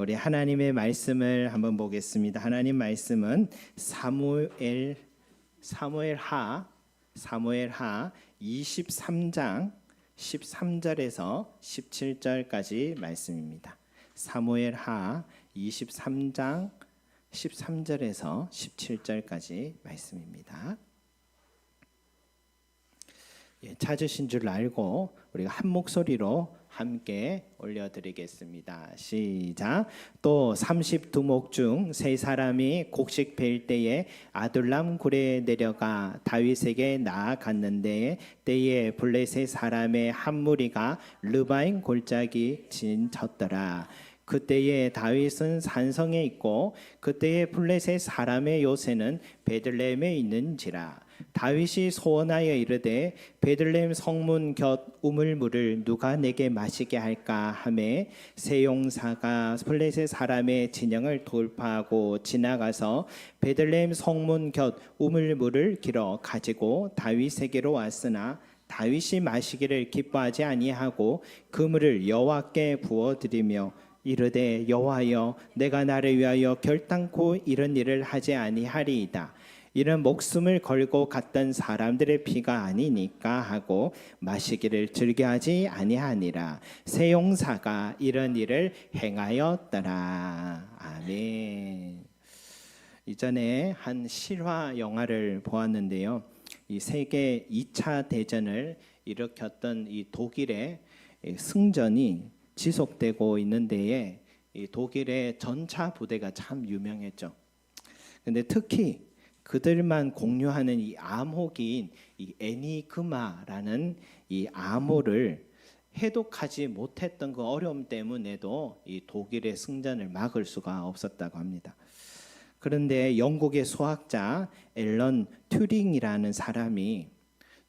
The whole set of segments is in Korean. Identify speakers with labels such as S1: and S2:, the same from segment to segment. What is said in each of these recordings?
S1: 우리 하나님의 말씀을 한번 보겠습니다. 하나님 말씀은 사무엘하 23장 13절에서 17절까지 말씀입니다. 사무엘하 23장 13절에서 17절까지 말씀입니다. 찾으신 줄 알고 우리가 한 목소리로 함께 올려드리겠습니다. 시작. 또 32목 중 세 사람이 곡식 벨 때에 아둘람 굴에 내려가 다윗에게 나아갔는데 때에 블레셋 사람의 한 무리가 르바임 골짜기 진쳤더라. 그때에 다윗은 산성에 있고 그때에 블레셋 사람의 요새는 베들레헴에 있는지라. 다윗이 소원하여 이르되 베들레헴 성문 곁 우물물을 누가 내게 마시게 할까 하매 세 용사가 블레셋 사람의 진영을 돌파하고 지나가서 베들레헴 성문 곁 우물물을 길어 가지고 다윗에게로 왔으나 다윗이 마시기를 기뻐하지 아니하고 그 물을 여호와께 부어드리며 이르되 여호와여 내가 나를 위하여 결단코 이런 일을 하지 아니하리이다. 이는 목숨을 걸고 갔던 사람들의 피가 아니니까 하고 마시기를 즐겨하지 아니하니라. 세 용사가 이런 일을 행하였더라. 아멘. 이전에 한 실화 영화를 보았는데요. 이 세계 2차 대전을 일으켰던 이 독일의 승전이 지속되고 있는 데에 이 독일의 전차 부대가 참 유명했죠. 근데 특히 그들만 공유하는 이 암호기인 이 에니그마라는 이 암호를 해독하지 못했던 그 어려움 때문에도 이 독일의 승전을 막을 수가 없었다고 합니다. 그런데 영국의 수학자 앨런 튜링이라는 사람이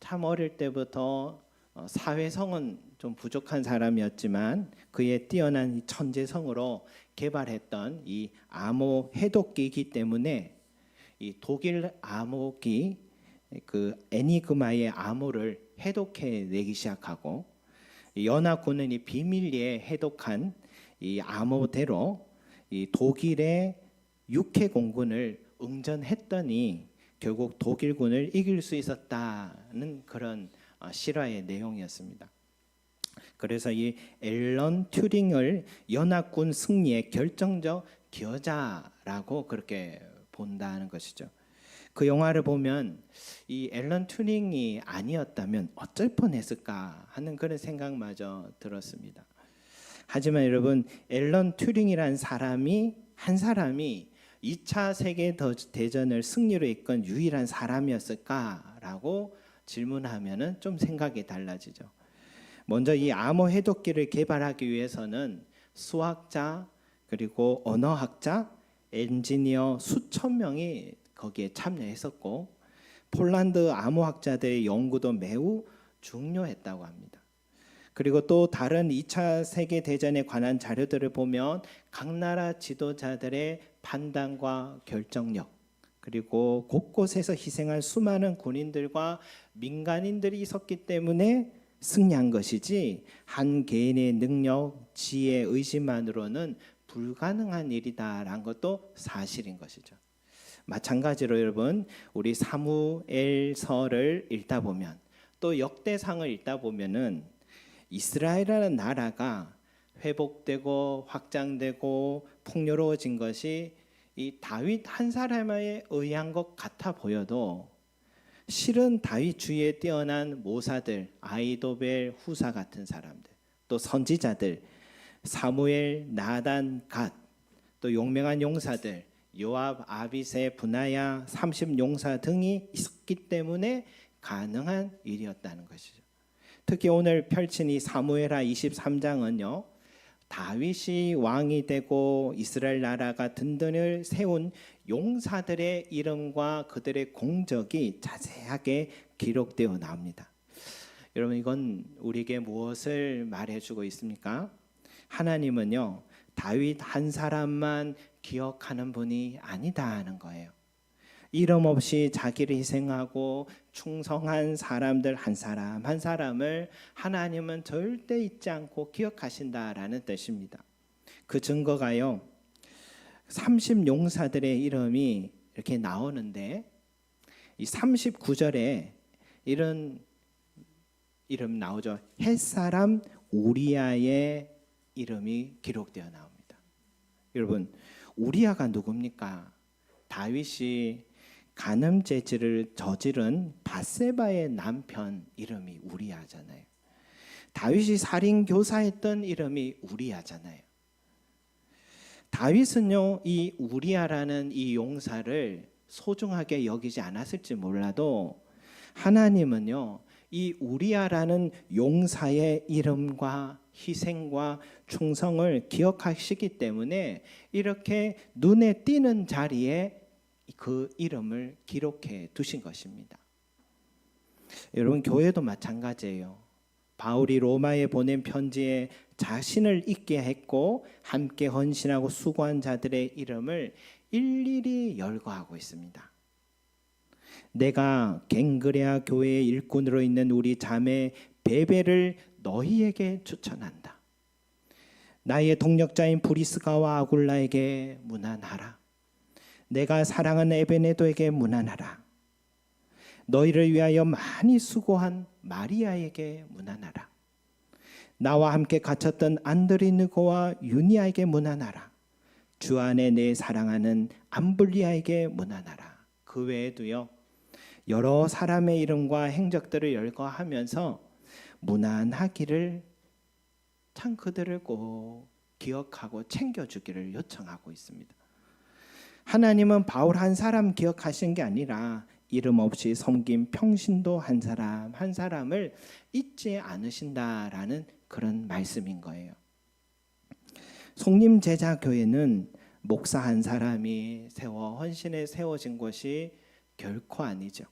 S1: 참 어릴 때부터 사회성은 좀 부족한 사람이었지만 그의 뛰어난 이 천재성으로 개발했던 이 암호 해독기이기 때문에 이 독일 암호기 그 에니그마의 암호를 해독해 내기 시작하고 연합군은 이 비밀리에 해독한 이 암호대로 이 독일의 육해 공군을 응전했더니 결국 독일군을 이길 수 있었다는 그런 실화의 내용이었습니다. 그래서 이 앨런 튜링을 연합군 승리의 결정적 기여자라고 그렇게 본다는 것이죠. 그 영화를 보면 이 앨런 튜링이 아니었다면 어쩔 뻔했을까 하는 그런 생각마저 들었습니다. 하지만 여러분 앨런 튜링이란 한 사람이 2차 세계 대전을 승리로 이끈 유일한 사람이었을까라고 질문하면은 좀 생각이 달라지죠. 먼저 이 암호 해독기를 개발하기 위해서는 수학자 그리고 언어학자 엔지니어 수천 명이 거기에 참여했었고 폴란드 암호학자들의 연구도 매우 중요했다고 합니다. 그리고 또 다른 2차 세계대전에 관한 자료들을 보면 각 나라 지도자들의 판단과 결정력 그리고 곳곳에서 희생한 수많은 군인들과 민간인들이 있었기 때문에 승리한 것이지 한 개인의 능력, 지혜, 의지만으로는 불가능한 일이다라는 것도 사실인 것이죠. 마찬가지로 여러분 우리 사무엘서를 읽다 보면 또 역대상을 읽다 보면은 이스라엘이라는 나라가 회복되고 확장되고 풍요로워진 것이 이 다윗 한 사람에 의한 것 같아 보여도 실은 다윗 주위에 뛰어난 모사들, 아이도벨, 후사 같은 사람들, 또 선지자들, 사무엘, 나단, 갓, 또 용맹한 용사들, 요압, 아비세, 분하야, 30용사 등이 있었기 때문에 가능한 일이었다는 것이죠. 특히 오늘 펼친 이 사무엘하 23장은요. 다윗이 왕이 되고 이스라엘 나라가 든든을 세운 용사들의 이름과 그들의 공적이 자세하게 기록되어 나옵니다. 여러분 이건 우리에게 무엇을 말해주고 있습니까? 하나님은요 다윗 한 사람만 기억하는 분이 아니다 하는 거예요. 이름 없이 자기를 희생하고 충성한 사람들 한 사람 한 사람을 하나님은 절대 잊지 않고 기억하신다라는 뜻입니다. 그 증거가요. 30용사들의 이름이 이렇게 나오는데 이 39절에 이런 이름 나오죠. 햇사람 우리아의 이름이 기록되어 나옵니다. 여러분, 우리아가 누굽니까? 다윗이 간음죄질을 저지른 밧세바의 남편 이름이 우리아잖아요. 다윗이 살인 교사했던 이름이 우리아잖아요. 다윗은요, 이 우리아라는 이 용사를 소중하게 여기지 않았을지 몰라도 하나님은요, 이 우리아라는 용사의 이름과 희생과 충성을 기억하시기 때문에 이렇게 눈에 띄는 자리에 그 이름을 기록해 두신 것입니다. 여러분, 교회도 마찬가지예요. 바울이 로마에 보낸 편지에 자신을 잊게 했고 함께 헌신하고 수고한 자들의 이름을 일일이 열거하고 있습니다. 내가 갱그레아 교회의 일꾼으로 있는 우리 자매 베베를 너희에게 추천한다. 나의 동력자인 브리스가와 아굴라에게 문안하라. 내가 사랑하는 에베네도에게 문안하라. 너희를 위하여 많이 수고한 마리아에게 문안하라. 나와 함께 갇혔던 안드리누고와 유니아에게 문안하라. 주 안에 내 사랑하는 암블리아에게 문안하라. 그 외에도요, 여러 사람의 이름과 행적들을 열거하면서 문안하기를 참 그들을 꼭 기억하고 챙겨주기를 요청하고 있습니다. 하나님은 바울 한 사람 기억하신 게 아니라 이름 없이 섬긴 평신도 한 사람 한 사람을 잊지 않으신다라는 그런 말씀인 거예요. 송림제자교회는 목사 한 사람이 헌신에 세워진 것이 결코 아니죠.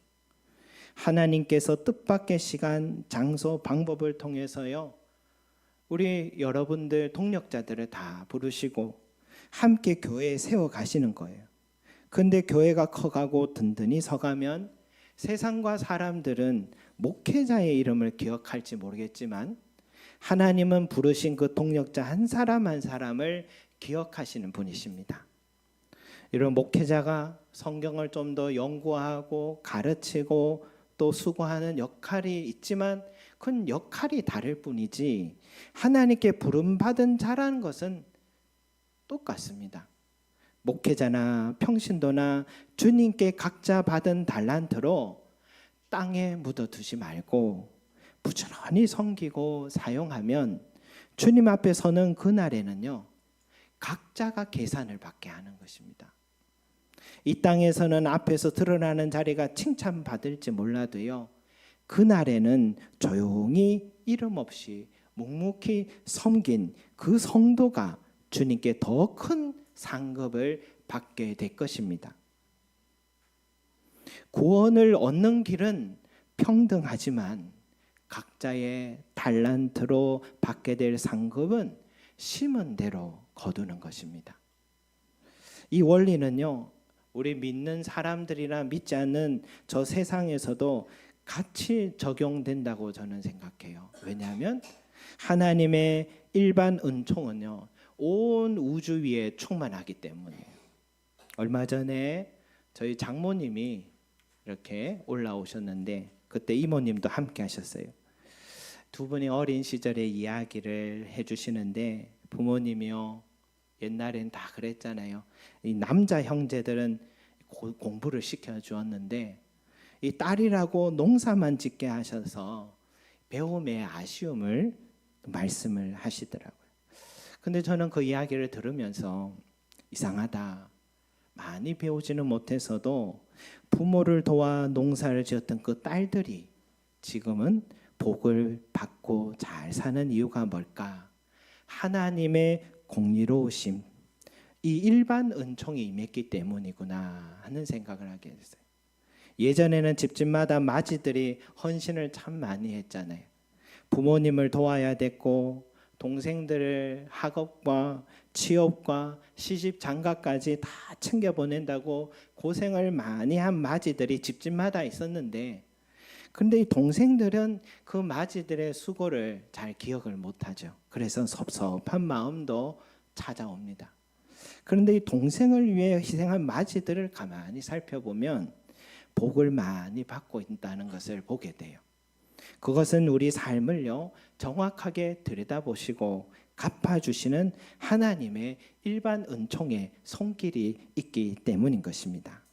S1: 하나님께서 뜻밖의 시간, 장소, 방법을 통해서요, 우리 여러분들 동력자들을 다 부르시고 함께 교회에 세워 가시는 거예요. 근데 교회가 커가고 든든히 서가면 세상과 사람들은 목회자의 이름을 기억할지 모르겠지만 하나님은 부르신 그 동력자 한 사람 한 사람을 기억하시는 분이십니다. 이런 목회자가 성경을 좀 더 연구하고 가르치고 또 수고하는 역할이 있지만 큰 역할이 다를 뿐이지 하나님께 부름받은 자라는 것은 똑같습니다. 목회자나 평신도나 주님께 각자 받은 달란트로 땅에 묻어두지 말고 부지런히 섬기고 사용하면 주님 앞에 서는 그날에는요, 각자가 계산을 받게 하는 것입니다. 이 땅에서는 앞에서 드러나는 자리가 칭찬받을지 몰라도요, 그날에는 조용히 이름 없이 묵묵히 섬긴 그 성도가 주님께 더 큰 상급을 받게 될 것입니다. 구원을 얻는 길은 평등하지만 각자의 달란트로 받게 될 상급은 심은 대로 거두는 것입니다. 이 원리는요, 우리 믿는 사람들이나 믿지 않는 저 세상에서도 같이 적용된다고 저는 생각해요. 왜냐하면 하나님의 일반 은총은요, 온 우주 위에 충만하기 때문이에요. 얼마 전에 저희 장모님이 이렇게 올라오셨는데 그때 이모님도 함께 하셨어요. 두 분이 어린 시절의 이야기를 해주시는데 부모님이요, 옛날엔 다 그랬잖아요. 이 남자 형제들은 공부를 시켜주었는데 이 딸이라고 농사만 짓게 하셔서 배움의 아쉬움을 말씀을 하시더라고요. 근데 저는 그 이야기를 들으면서 이상하다. 많이 배우지는 못해서도 부모를 도와 농사를 지었던 그 딸들이 지금은 복을 받고 잘 사는 이유가 뭘까? 하나님의 공의로우심, 이 일반 은총이 임했기 때문이구나 하는 생각을 하게 됐어요. 예전에는 집집마다 마지들이 헌신을 참 많이 했잖아요. 부모님을 도와야 됐고 동생들을 학업과 취업과 시집 장가까지 다 챙겨보낸다고 고생을 많이 한 마지들이 집집마다 있었는데, 근데 이 동생들은 그 마지들의 수고를 잘 기억을 못하죠. 그래서 섭섭한 마음도 찾아옵니다. 그런데 이 동생을 위해 희생한 맞이들을 가만히 살펴보면 복을 많이 받고 있다는 것을 보게 돼요. 그것은 우리 삶을요 정확하게 들여다보시고 갚아주시는 하나님의 일반 은총의 손길이 있기 때문인 것입니다.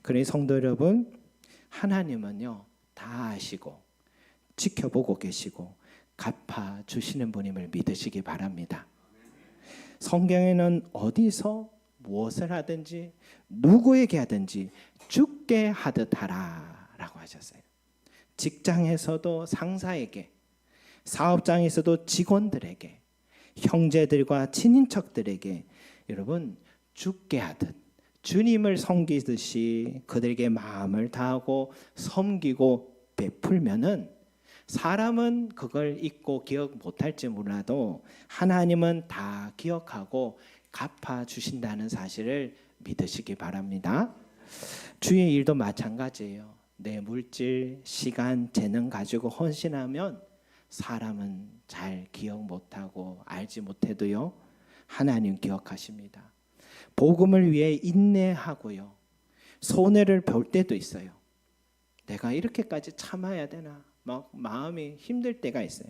S1: 그러니 성도 여러분, 하나님은요 다 아시고 지켜보고 계시고 갚아주시는 분임을 믿으시기 바랍니다. 성경에는 어디서 무엇을 하든지 누구에게 하든지 죽게 하듯 하라 라고 하셨어요. 직장에서도 상사에게, 사업장에서도 직원들에게, 형제들과 친인척들에게 여러분 죽게 하듯 주님을 섬기듯이 그들에게 마음을 다하고 섬기고 베풀면은 사람은 그걸 잊고 기억 못할지 몰라도 하나님은 다 기억하고 갚아주신다는 사실을 믿으시기 바랍니다. 주의 일도 마찬가지예요. 내 물질, 시간, 재능 가지고 헌신하면 사람은 잘 기억 못하고 알지 못해도요 하나님 기억하십니다. 복음을 위해 인내하고요 손해를 볼 때도 있어요. 내가 이렇게까지 참아야 되나 막 마음이 힘들 때가 있어요.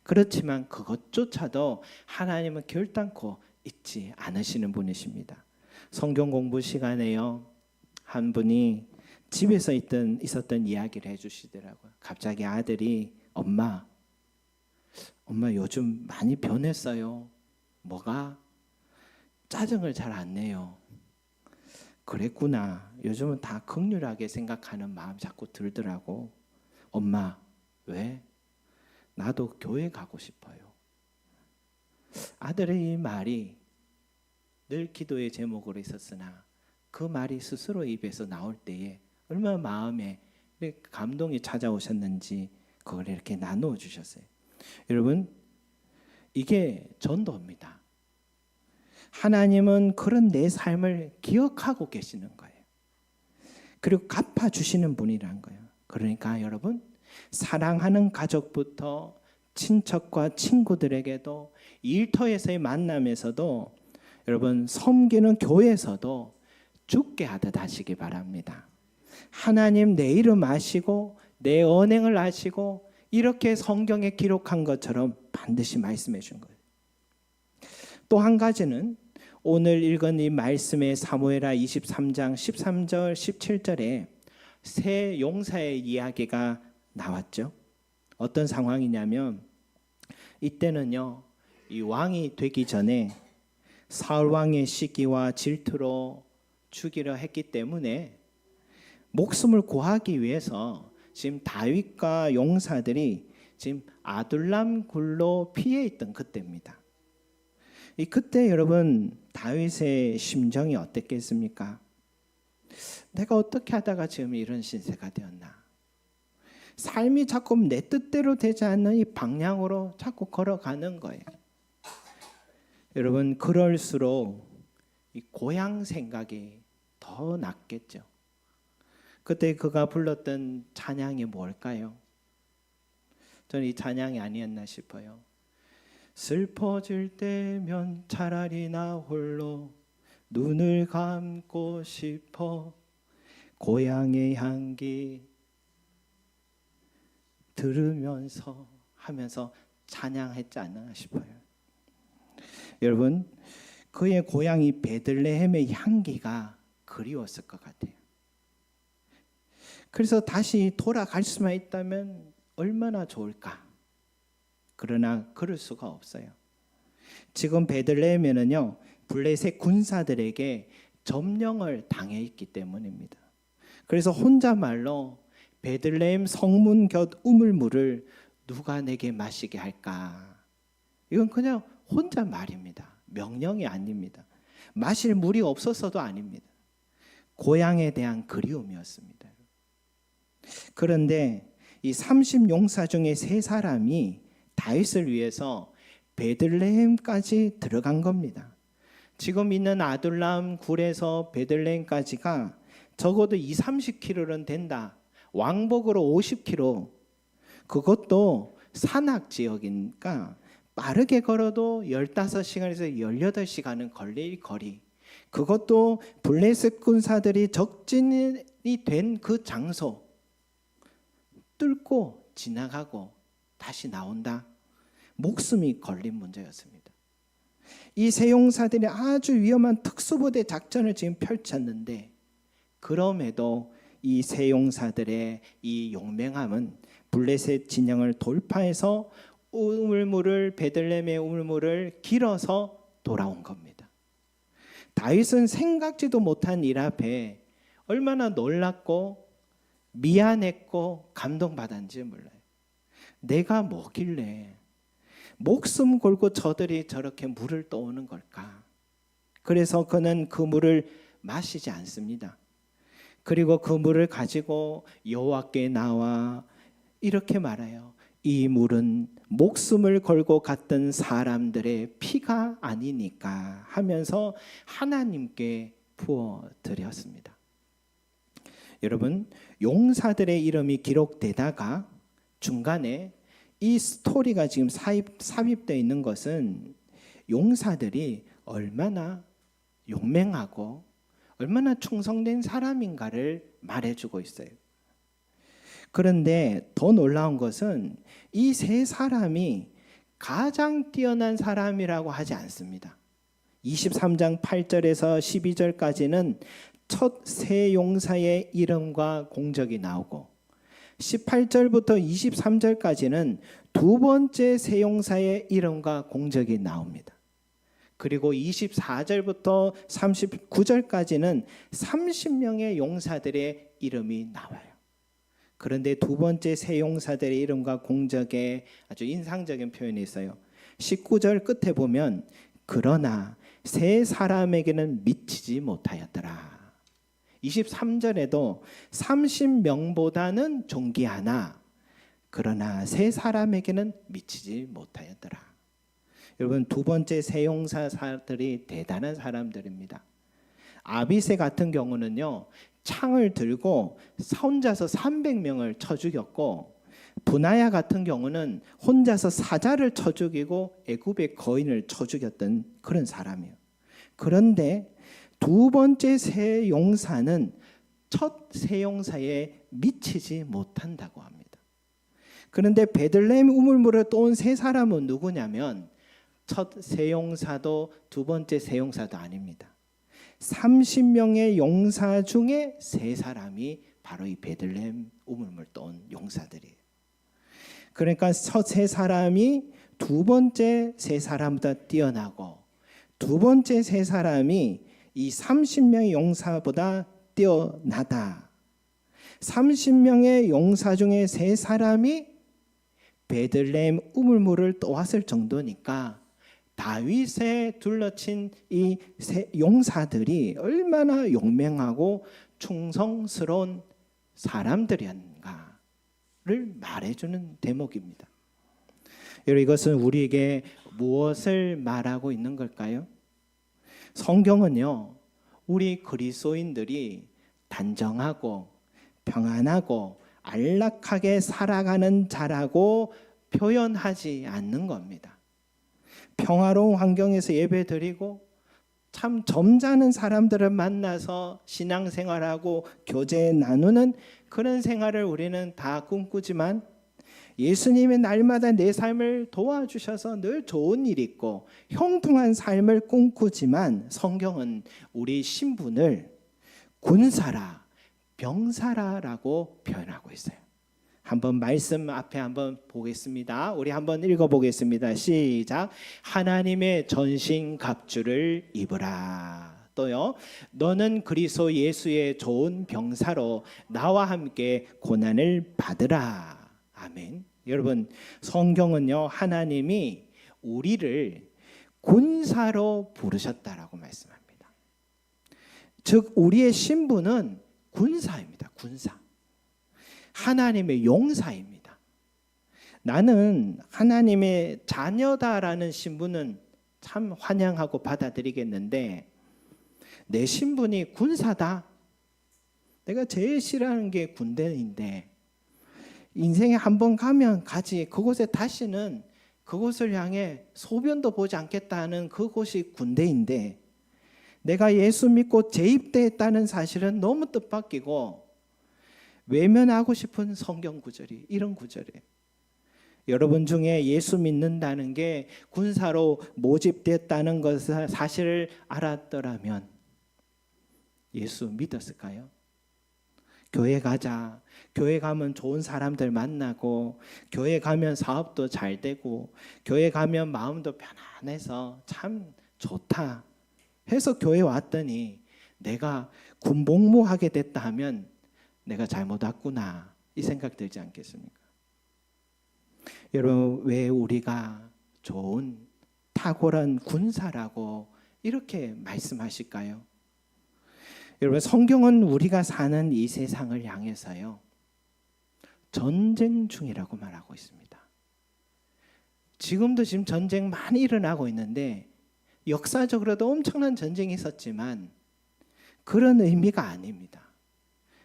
S1: 그렇지만 그것조차도 하나님은 결단코 잊지 않으시는 분이십니다. 성경 공부 시간에요 한 분이 집에서 있었던 이야기를 해주시더라고요. 갑자기 아들이 엄마 요즘 많이 변했어요. 뭐가? 짜증을 잘 안 내요. 그랬구나. 요즘은 다 긍휼하게 생각하는 마음 자꾸 들더라고. 엄마 왜? 나도 교회 가고 싶어요. 아들의 이 말이 늘 기도의 제목으로 있었으나 그 말이 스스로 입에서 나올 때에 얼마나 마음에 감동이 찾아오셨는지 그걸 이렇게 나누어 주셨어요. 여러분 이게 전도입니다. 하나님은 그런 내 삶을 기억하고 계시는 거예요. 그리고 갚아주시는 분이란 거예요. 그러니까 여러분 사랑하는 가족부터 친척과 친구들에게도 일터에서의 만남에서도 여러분 섬기는 교회에서도 죽게 하듯 하시기 바랍니다. 하나님 내 이름 아시고 내 언행을 아시고 이렇게 성경에 기록한 것처럼 반드시 말씀해 준 거예요. 또 한 가지는 오늘 읽은 이 말씀의 사무엘하 23장 13절 17절에 세 용사의 이야기가 나왔죠. 어떤 상황이냐면 이때는요 이 왕이 되기 전에 사울 왕의 시기와 질투로 죽이려 했기 때문에 목숨을 구하기 위해서 지금 다윗과 용사들이 지금 아둘람 굴로 피해 있던 그때입니다. 그때 여러분 다윗의 심정이 어땠겠습니까? 내가 어떻게 하다가 지금 이런 신세가 되었나? 삶이 자꾸 내 뜻대로 되지 않는 이 방향으로 자꾸 걸어가는 거예요. 여러분 그럴수록 이 고향 생각이 더 낫겠죠. 그때 그가 불렀던 찬양이 뭘까요? 저는 이 찬양이 아니었나 싶어요. 슬퍼질 때면 차라리 나 홀로 눈을 감고 싶어 고향의 향기 들으면서 하면서 찬양했지 않나 싶어요. 여러분 그의 고향이 베들레헴의 향기가 그리웠을 것 같아요. 그래서 다시 돌아갈 수만 있다면 얼마나 좋을까. 그러나 그럴 수가 없어요. 지금 베들레헴에는요 블레셋 군사들에게 점령을 당해 있기 때문입니다. 그래서 혼자말로 베들레헴 성문 곁 우물물을 누가 내게 마시게 할까? 이건 그냥 혼자 말입니다. 명령이 아닙니다. 마실 물이 없어서도 아닙니다. 고향에 대한 그리움이었습니다. 그런데 이 30용사 중에 3사람이 다윗을 위해서 베들레헴까지 들어간 겁니다. 지금 있는 아둘람 굴에서 베들레헴까지가 적어도 20-30km는 된다. 왕복으로 50km. 그것도 산악 지역이니까 빠르게 걸어도 15시간에서 18시간은 걸릴 거리, 그것도 블레셋 군사들이 적진이 된 그 장소 뚫고 지나가고 다시 나온다. 목숨이 걸린 문제였습니다. 이 세용사들이 아주 위험한 특수부대 작전을 지금 펼쳤는데, 그럼에도 이 세용사들의 이 용맹함은 블레셋 진영을 돌파해서 베들레헴의 우물물을 길어서 돌아온 겁니다. 다윗은 생각지도 못한 일 앞에 얼마나 놀랐고 미안했고 감동받았는지 몰라요. 내가 뭐길래 목숨 걸고 저들이 저렇게 물을 떠오는 걸까? 그래서 그는 그 물을 마시지 않습니다. 그리고 그 물을 가지고 여호와께 나와 이렇게 말해요. 이 물은 목숨을 걸고 갔던 사람들의 피가 아니니까 하면서 하나님께 부어드렸습니다. 여러분, 용사들의 이름이 기록되다가 중간에 이 스토리가 지금 삽입되어 있는 것은 용사들이 얼마나 용맹하고 얼마나 충성된 사람인가를 말해주고 있어요. 그런데 더 놀라운 것은 이 세 사람이 가장 뛰어난 사람이라고 하지 않습니다. 23장 8절에서 12절까지는 첫 세 용사의 이름과 공적이 나오고 18절부터 23절까지는 두 번째 세 용사의 이름과 공적이 나옵니다. 그리고 24절부터 39절까지는 30명의 용사들의 이름이 나와요. 그런데 두 번째 세 용사들의 이름과 공적에 아주 인상적인 표현이 있어요. 19절 끝에 보면 그러나 세 사람에게는 미치지 못하였더라. 23절에도 30명보다는 존귀하나 그러나 세 사람에게는 미치지 못하였더라. 여러분, 두 번째 세 용사들이 대단한 사람들입니다. 아비새 같은 경우는요, 창을 들고 혼자서 300명을 쳐 죽였고, 분하야 같은 경우는 혼자서 사자를 쳐 죽이고 애굽의 거인을 쳐 죽였던 그런 사람이에요. 그런데 두 번째 세 용사는 첫 세 용사에 미치지 못한다고 합니다. 그런데 베들레헴 우물물을 떠온 세 사람은 누구냐면 첫 세 용사도 두 번째 세 용사도 아닙니다. 30명의 용사 중에 세 사람이 바로 이 베들레헴 우물물 떠온 용사들이에요. 그러니까 첫 세 사람이 두 번째 세 사람보다 뛰어나고 두 번째 세 사람이 이 30명의 용사보다 뛰어나다. 30명의 용사 중에 세 사람이 베들레헴 우물물을 떠왔을 정도니까 다윗에 둘러친 이 용사들이 얼마나 용맹하고 충성스러운 사람들이었는가를 말해주는 대목입니다. 여러분, 이것은 우리에게 무엇을 말하고 있는 걸까요? 성경은요, 우리 그리스도인들이 단정하고 평안하고 안락하게 살아가는 자라고 표현하지 않는 겁니다. 평화로운 환경에서 예배드리고 참 점잖은 사람들을 만나서 신앙생활하고 교제 나누는 그런 생활을 우리는 다 꿈꾸지만 예수님의 날마다 내 삶을 도와주셔서 늘 좋은 일 있고 형통한 삶을 꿈꾸지만 성경은 우리 신분을 군사라, 병사라라고 표현하고 있어요. 한번 말씀 앞에 한번 보겠습니다. 우리 한번 읽어보겠습니다. 시작. 하나님의 전신 갑주를 입으라. 또요. 너는 그리스도 예수의 좋은 병사로 나와 함께 고난을 받으라. 아멘. 여러분, 성경은요, 하나님이 우리를 군사로 부르셨다라고 말씀합니다. 즉 우리의 신분은 군사입니다. 군사. 하나님의 용사입니다. 나는 하나님의 자녀다라는 신분은 참 환영하고 받아들이겠는데 내 신분이 군사다. 내가 제일 싫어하는 게 군대인데 인생에 한 번 가면 가지 그곳에 다시는 그곳을 향해 소변도 보지 않겠다는 그곳이 군대인데 내가 예수 믿고 재입대했다는 사실은 너무 뜻밖이고 외면하고 싶은 성경 구절이 이런 구절이에요. 여러분 중에 예수 믿는다는 게 군사로 모집됐다는 것을 사실을 알았더라면 예수 믿었을까요? 교회 가자. 교회 가면 좋은 사람들 만나고 교회 가면 사업도 잘 되고 교회 가면 마음도 편안해서 참 좋다 해서 교회 왔더니 내가 군복무하게 됐다 하면 내가 잘못 왔구나 이 생각 들지 않겠습니까? 여러분 왜 우리가 좋은 탁월한 군사라고 이렇게 말씀하실까요? 여러분 성경은 우리가 사는 이 세상을 향해서요 전쟁 중이라고 말하고 있습니다. 지금도 지금 전쟁 많이 일어나고 있는데 역사적으로도 엄청난 전쟁이 있었지만 그런 의미가 아닙니다.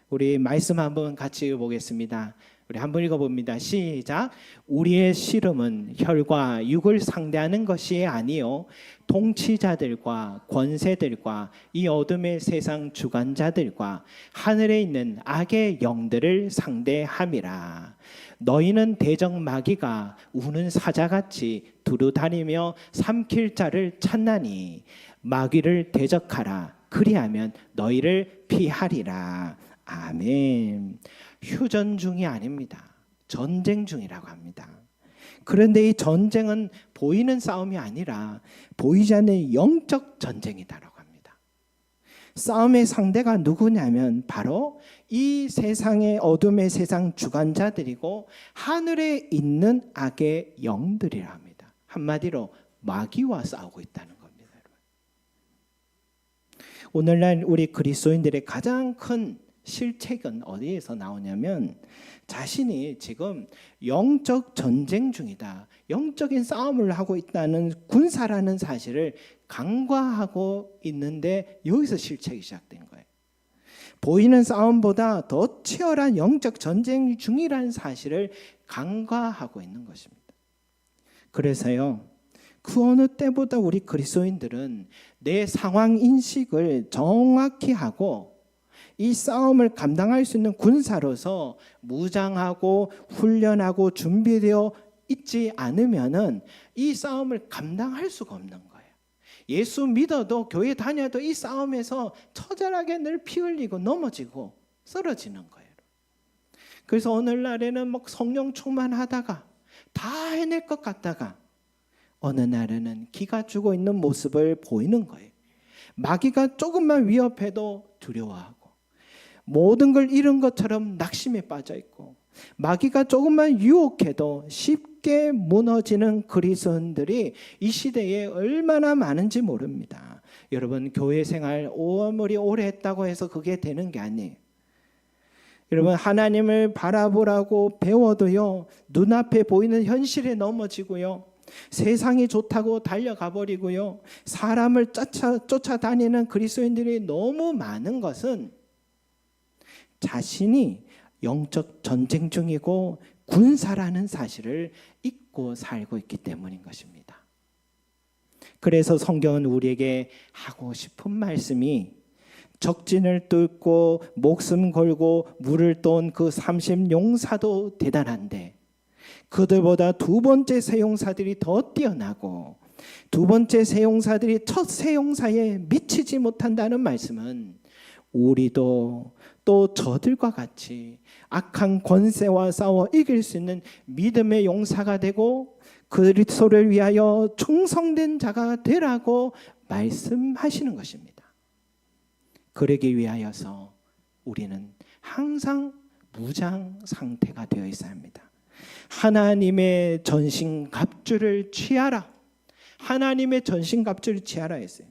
S1: 우리 말씀 한번 같이 읽어보겠습니다. 우리 한번 읽어봅니다. 시작. 우리의 씨름은 혈과 육을 상대하는 것이 아니요 통치자들과 권세들과 이 어둠의 세상 주관자들과 하늘에 있는 악의 영들을 상대함이라. 너희는 대적 마귀가 우는 사자같이 두루다니며 삼킬 자를 찾나니 마귀를 대적하라. 그리하면 너희를 피하리라. 아멘. 휴전 중이 아닙니다. 전쟁 중이라고 합니다. 그런데 이 전쟁은 보이는 싸움이 아니라 보이지 않는 영적 전쟁이다라고 합니다. 싸움의 상대가 누구냐면 바로 이 세상의 어둠의 세상 주관자들이고 하늘에 있는 악의 영들이라 합니다. 한마디로 마귀와 싸우고 있다는 겁니다. 오늘날 우리 그리스도인들의 가장 큰 실책은 어디에서 나오냐면 자신이 지금 영적 전쟁 중이다. 영적인 싸움을 하고 있다는 군사라는 사실을 간과하고 있는데 여기서 실책이 시작된 거예요. 보이는 싸움보다 더 치열한 영적 전쟁 중이라는 사실을 간과하고 있는 것입니다. 그래서요. 그 어느 때보다 우리 그리스도인들은 내 상황 인식을 정확히 하고 이 싸움을 감당할 수 있는 군사로서 무장하고 훈련하고 준비되어 있지 않으면은 이 싸움을 감당할 수가 없는 거예요. 예수 믿어도 교회 다녀도 이 싸움에서 처절하게 늘 피 흘리고 넘어지고 쓰러지는 거예요. 그래서 오늘날에는 막 성령 충만하다가 다 해낼 것 같다가 어느 날에는 기가 죽어 있는 모습을 보이는 거예요. 마귀가 조금만 위협해도 두려워하고 모든 걸 잃은 것처럼 낙심에 빠져 있고 마귀가 조금만 유혹해도 쉽게 무너지는 그리스도인들이 이 시대에 얼마나 많은지 모릅니다. 여러분 교회 생활 아무리 오래 했다고 해서 그게 되는 게 아니에요. 여러분 하나님을 바라보라고 배워도요 눈앞에 보이는 현실에 넘어지고요 세상이 좋다고 달려가 버리고요 사람을 쫓아다니는 그리스도인들이 너무 많은 것은 자신이 영적 전쟁 중이고 군사라는 사실을 잊고 살고 있기 때문인 것입니다. 그래서 성경은 우리에게 하고 싶은 말씀이 적진을 뚫고 목숨 걸고 물을 똠 그 30용사도 대단한데 그들보다 두 번째 세용사들이 더 뛰어나고 두 번째 세용사들이 첫 세용사에 미치지 못한다는 말씀은 우리도 또 저들과 같이 악한 권세와 싸워 이길 수 있는 믿음의 용사가 되고 그리스도를 위하여 충성된 자가 되라고 말씀하시는 것입니다. 그러기 위하여서 우리는 항상 무장 상태가 되어 있어야 합니다. 하나님의 전신갑주를 취하라. 하나님의 전신갑주를 취하라 했어요.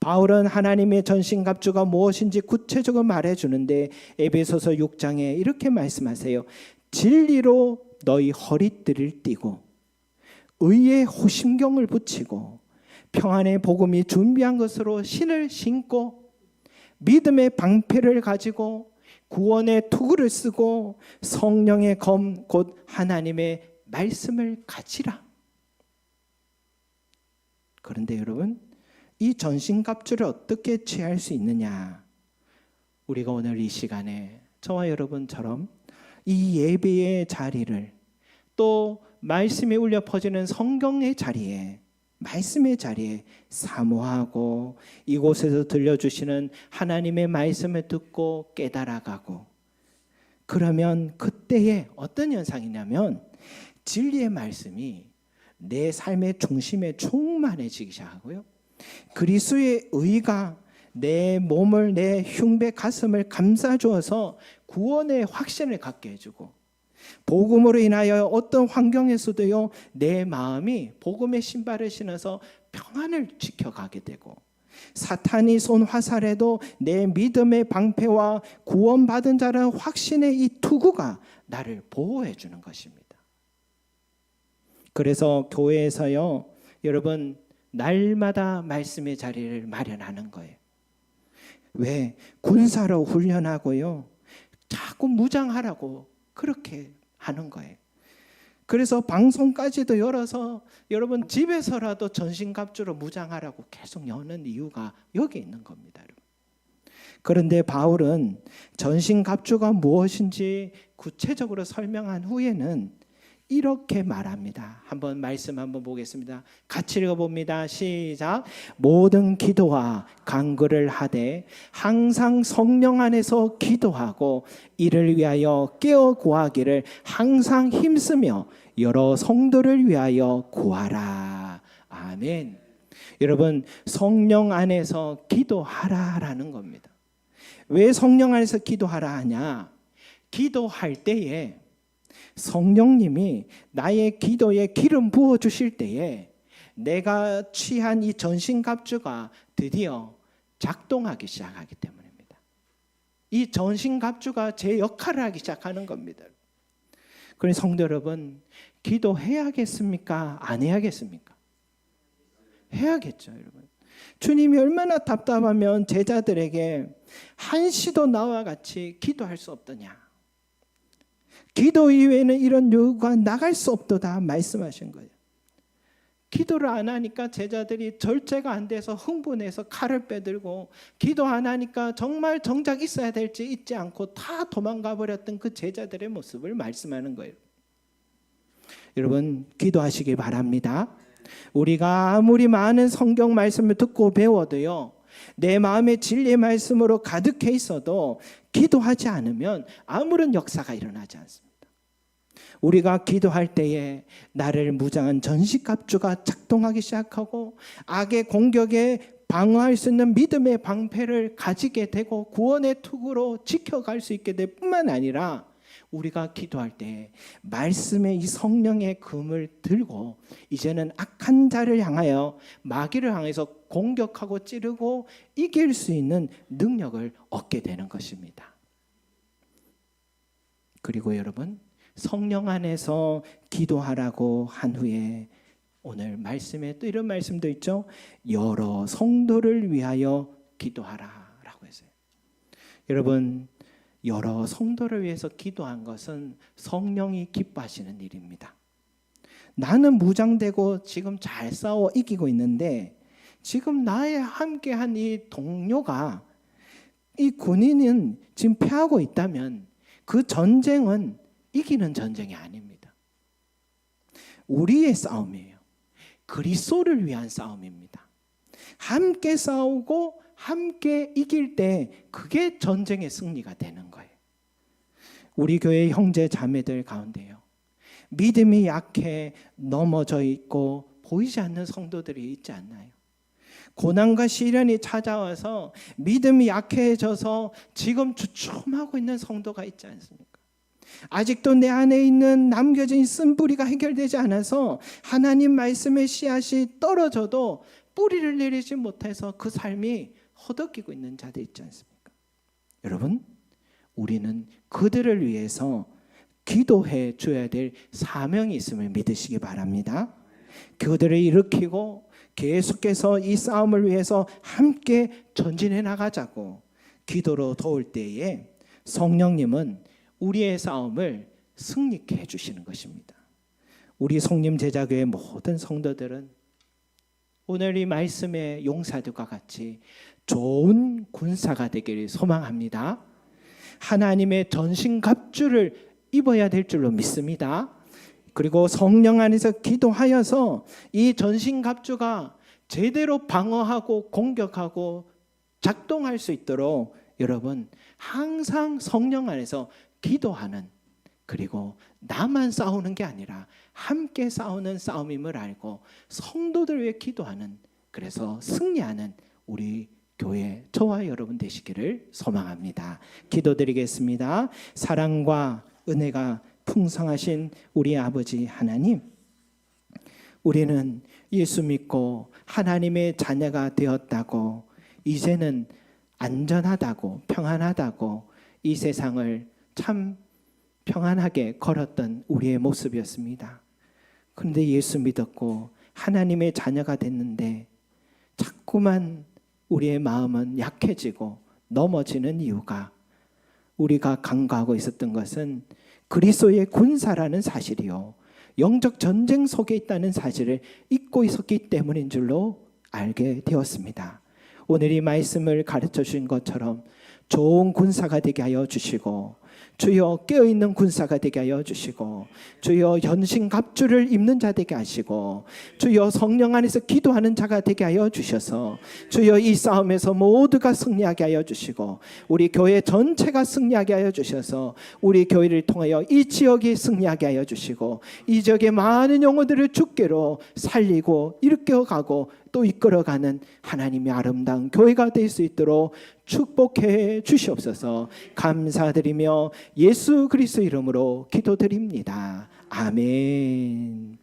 S1: 바울은 하나님의 전신갑주가 무엇인지 구체적으로 말해주는데 에베소서 6장에 이렇게 말씀하세요. 진리로 너희 허리띠를 띠고 의의 호심경을 붙이고 평안의 복음이 준비한 것으로 신을 신고 믿음의 방패를 가지고 구원의 투구를 쓰고 성령의 검 곧 하나님의 말씀을 가지라. 그런데 여러분, 이 전신갑주를 어떻게 취할 수 있느냐? 우리가 오늘 이 시간에 저와 여러분처럼 이 예배의 자리를, 또 말씀이 울려 퍼지는 성경의 자리에, 말씀의 자리에 사모하고 이곳에서 들려주시는 하나님의 말씀을 듣고 깨달아가고, 그러면 그때에 어떤 현상이냐면 진리의 말씀이 내 삶의 중심에 충만해지기 시작하고요, 그리스도의 의가 내 몸을, 내 흉배 가슴을 감싸주어서 구원의 확신을 갖게 해주고, 복음으로 인하여 어떤 환경에서도요, 내 마음이 복음의 신발을 신어서 평안을 지켜가게 되고, 사탄이 쏜 화살에도 내 믿음의 방패와 구원받은 자라는 확신의 이 투구가 나를 보호해 주는 것입니다. 그래서 교회에서요, 여러분, 날마다 말씀의 자리를 마련하는 거예요. 왜? 군사로 훈련하고요, 자꾸 무장하라고 그렇게 하는 거예요. 그래서 방송까지도 열어서 여러분 집에서라도 전신갑주로 무장하라고 계속 여는 이유가 여기 있는 겁니다, 여러분. 그런데 바울은 전신갑주가 무엇인지 구체적으로 설명한 후에는 이렇게 말합니다. 한번 말씀 한번 보겠습니다. 같이 읽어봅니다. 시작. 모든 기도와 간구를 하되 항상 성령 안에서 기도하고 이를 위하여 깨어 구하기를 항상 힘쓰며 여러 성도를 위하여 구하라. 아멘. 여러분, 성령 안에서 기도하라라는 겁니다. 왜 성령 안에서 기도하라 하냐? 기도할 때에 성령님이 나의 기도에 기름 부어 주실 때에 내가 취한 이 전신갑주가 드디어 작동하기 시작하기 때문입니다. 이 전신갑주가 제 역할을 하기 시작하는 겁니다. 그래서 성도 여러분, 기도해야겠습니까? 안 해야겠습니까? 해야겠죠, 여러분. 주님이 얼마나 답답하면 제자들에게 한시도 나와 같이 기도할 수 없더냐, 기도 이외에는 이런 요구가 나갈 수 없도다 말씀하신 거예요. 기도를 안 하니까 제자들이 절제가 안 돼서 흥분해서 칼을 빼들고, 기도 안 하니까 정말 정작 있어야 될지 잊지 않고 다 도망가 버렸던 그 제자들의 모습을 말씀하는 거예요. 여러분, 기도하시기 바랍니다. 우리가 아무리 많은 성경 말씀을 듣고 배워도요, 내 마음에 진리의 말씀으로 가득해 있어도 기도하지 않으면 아무런 역사가 일어나지 않습니다. 우리가 기도할 때에 나를 무장한 전신갑주가 작동하기 시작하고 악의 공격에 방어할 수 있는 믿음의 방패를 가지게 되고 구원의 투구로 지켜갈 수 있게 될 뿐만 아니라, 우리가 기도할 때 말씀의 이 성령의 금을 들고 이제는 악한 자를 향하여, 마귀를 향해서 공격하고 찌르고 이길 수 있는 능력을 얻게 되는 것입니다. 그리고 여러분, 성령 안에서 기도하라고 한 후에 오늘 말씀에 또 이런 말씀도 있죠. 여러 성도를 위하여 기도하라 라고 했어요. 여러분, 여러 성도를 위해서 기도한 것은 성령이 기뻐하시는 일입니다. 나는 무장되고 지금 잘 싸워 이기고 있는데, 지금 나의 함께한 이 동료가, 이 군인은 지금 패하고 있다면 그 전쟁은 이기는 전쟁이 아닙니다. 우리의 싸움이에요. 그리스도를 위한 싸움입니다. 함께 싸우고 함께 이길 때 그게 전쟁의 승리가 되는 거예요. 우리 교회 형제 자매들 가운데요, 믿음이 약해 넘어져 있고 보이지 않는 성도들이 있지 않나요? 고난과 시련이 찾아와서 믿음이 약해져서 지금 주춤하고 있는 성도가 있지 않습니까? 아직도 내 안에 있는 남겨진 쓴뿌리가 해결되지 않아서 하나님 말씀의 씨앗이 떨어져도 뿌리를 내리지 못해서 그 삶이 허덕이고 있는 자들 있지 않습니까? 여러분, 우리는 그들을 위해서 기도해 줘야 될 사명이 있음을 믿으시기 바랍니다. 그들을 일으키고 계속해서 이 싸움을 위해서 함께 전진해 나가자고 기도로 도울 때에 성령님은 우리의 싸움을 승리케 해주시는 것입니다. 우리 성림 제자교회 모든 성도들은 오늘 이 말씀의 용사들과 같이 좋은 군사가 되기를 소망합니다. 하나님의 전신갑주를 입어야 될 줄로 믿습니다. 그리고 성령 안에서 기도하여서 이 전신갑주가 제대로 방어하고 공격하고 작동할 수 있도록 여러분 항상 성령 안에서 기도하는, 그리고 나만 싸우는 게 아니라 함께 싸우는 싸움임을 알고 성도들 위해 기도하는, 그래서 승리하는 우리 교회 저와 여러분 되시기를 소망합니다. 기도드리겠습니다. 사랑과 은혜가 풍성하신 우리 아버지 하나님, 우리는 예수 믿고 하나님의 자녀가 되었다고, 이제는 안전하다고 평안하다고 이 세상을 참 평안하게 걸었던 우리의 모습이었습니다. 그런데 예수 믿었고 하나님의 자녀가 됐는데 자꾸만 우리의 마음은 약해지고 넘어지는 이유가, 우리가 간과하고 있었던 것은 그리스도의 군사라는 사실이요, 영적 전쟁 속에 있다는 사실을 잊고 있었기 때문인 줄로 알게 되었습니다. 오늘 이 말씀을 가르쳐 주신 것처럼 좋은 군사가 되게 하여 주시고, 주여 깨어있는 군사가 되게 하여 주시고, 주여 전신갑주를 입는 자 되게 하시고, 주여 성령 안에서 기도하는 자가 되게 하여 주셔서 주여 이 싸움에서 모두가 승리하게 하여 주시고, 우리 교회 전체가 승리하게 하여 주셔서 우리 교회를 통하여 이 지역이 승리하게 하여 주시고, 이 지역의 많은 영혼들을 주께로 살리고 일으켜가고 또 이끌어가는 하나님의 아름다운 교회가 될 수 있도록 축복해 주시옵소서. 감사드리며 예수 그리스도 이름으로 기도드립니다. 아멘.